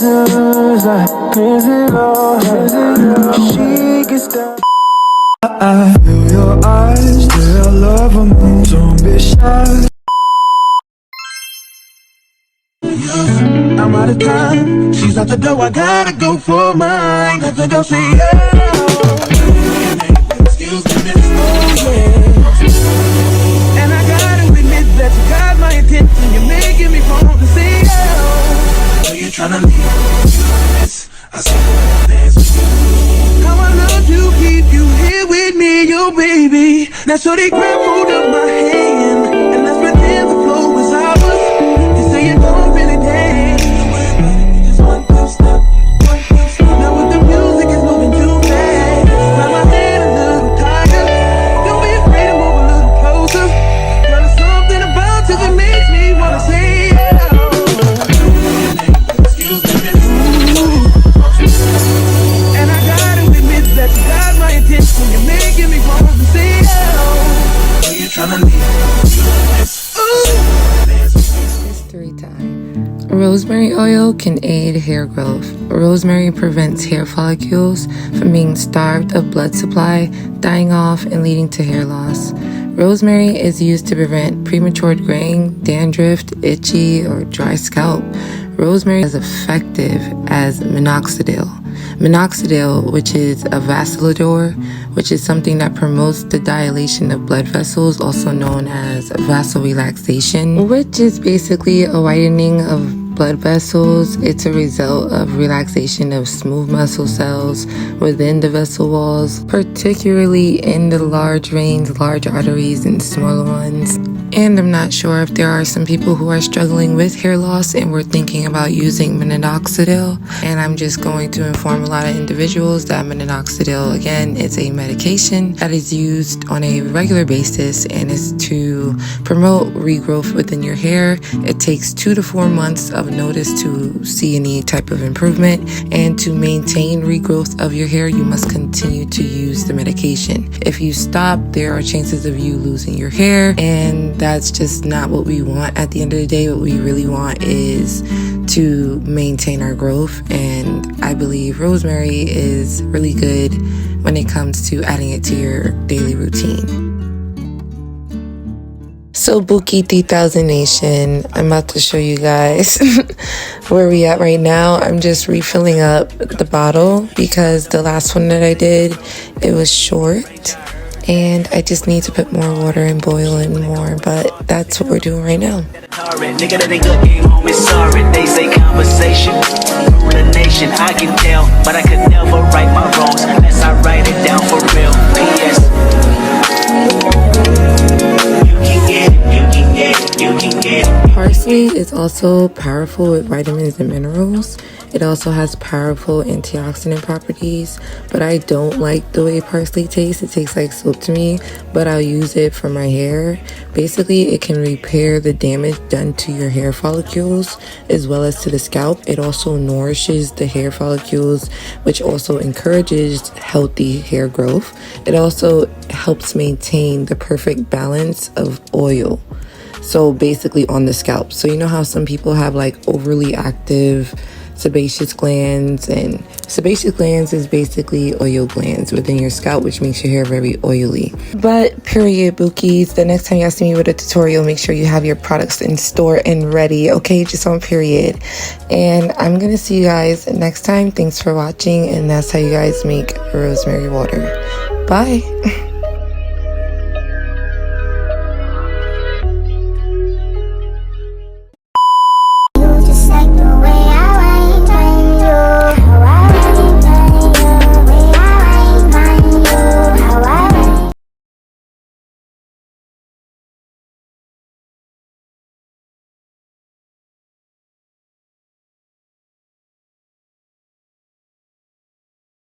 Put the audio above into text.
Feels like missing all. She gets down. I feel your eyes, their love on me. Don't be shy. I'm out of time. She's out the door. I gotta go for mine. Got to go see excuse me, miss. Oh, yeah. And I gotta admit that you got my attention. You're making me want to see you. So you're trying to leave. I see the dance with you. How I love to keep you here with me, yo baby. Now so they grab hold of my hand, and let's pretend the flow is ours. You say you don't really dance. Just one good step. Now with the music is moving too fast. Grab my hand a little tighter. Don't be afraid to move a little closer. Girl, there's something about you that makes me wanna say yeah. Excuse me, miss. And I gotta admit that you got my attention. You're making me want to say yeah. So you're trying to leave. History time. Rosemary oil can aid hair growth. Rosemary prevents hair follicles from being starved of blood supply, dying off, and leading to hair loss. Rosemary is used to prevent premature graying, dandruff, itchy, or dry scalp. Rosemary is effective as minoxidil. Minoxidil, which is a vasodilator, which is something that promotes the dilation of blood vessels, also known as vasorelaxation, which is basically a widening of blood vessels. It's a result of relaxation of smooth muscle cells within the vessel walls, particularly in the large veins, large arteries, and smaller ones. And I'm not sure if there are some people who are struggling with hair loss and we're thinking about using minoxidil. And I'm just going to inform a lot of individuals that minoxidil, again, is a medication that is used on a regular basis and is to promote regrowth within your hair. It takes 2 to 4 months of notice to see any type of improvement. And to maintain regrowth of your hair, you must continue to use the medication. If you stop, there are chances of you losing your hair, and that's just not what we want. At the end of the day, what we really want is to maintain our growth, and I believe rosemary is really good when it comes to adding it to your daily routine. So Buki 3000 Nation, I'm about to show you guys where we at right now. I'm just refilling up the bottle because the last one that I did, it was short. And I just need to put more water and boil it more, but that's what we're doing right now. Nigga, that ain't good game, homie, sorry. They say conversation, the nation, I can tell, but I could never right my wrongs unless I write it down for real. P.S. You can get it, you can get it, you can get it. Parsley is also powerful with vitamins and minerals. It also has powerful antioxidant properties, but I don't like the way parsley tastes. It tastes like soap to me, but I'll use it for my hair. Basically, it can repair the damage done to your hair follicles as well as to the scalp. It also nourishes the hair follicles, which also encourages healthy hair growth. It also helps maintain the perfect balance of oil. So basically on the scalp. So you know how some people have like overly active sebaceous glands, and sebaceous glands is basically oil glands within your scalp, which makes your hair very oily. But period, Bookies, the next time y'all see me with a tutorial, make sure you have your products in store and ready, okay? Just on period. And I'm gonna see you guys next time. Thanks for watching, and that's how you guys make rosemary water. Bye.